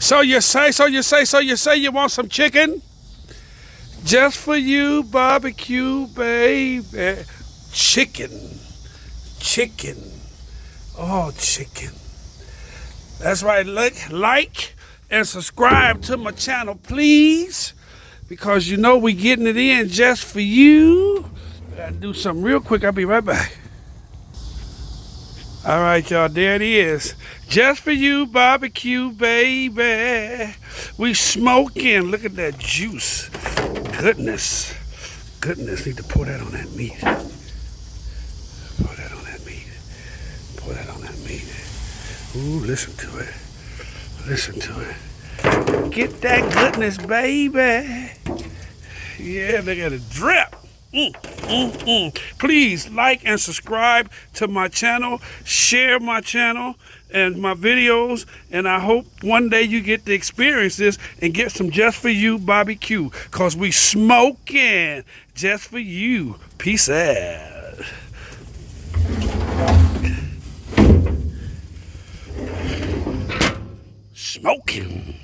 So you say you want some chicken? Just for you, barbecue, baby. Chicken. Chicken. Oh, chicken. That's right. Like and subscribe to my channel, please. Because you know we getting it in just for you. I gotta do something real quick. I'll be right back. All right, y'all, there it is. Just for you, barbecue, baby. We smoking. Look at that juice. Goodness. Need to pour that on that meat. Pour that on that meat. Pour that on that meat. Ooh, listen to it. Listen to it. Get that goodness, baby. Yeah, look at it drip. Please like and subscribe to my channel, share my channel and my videos, and I hope one day you get to experience this and get some Just For You barbecue, cause we smoking just for you. Peace out. Smoking.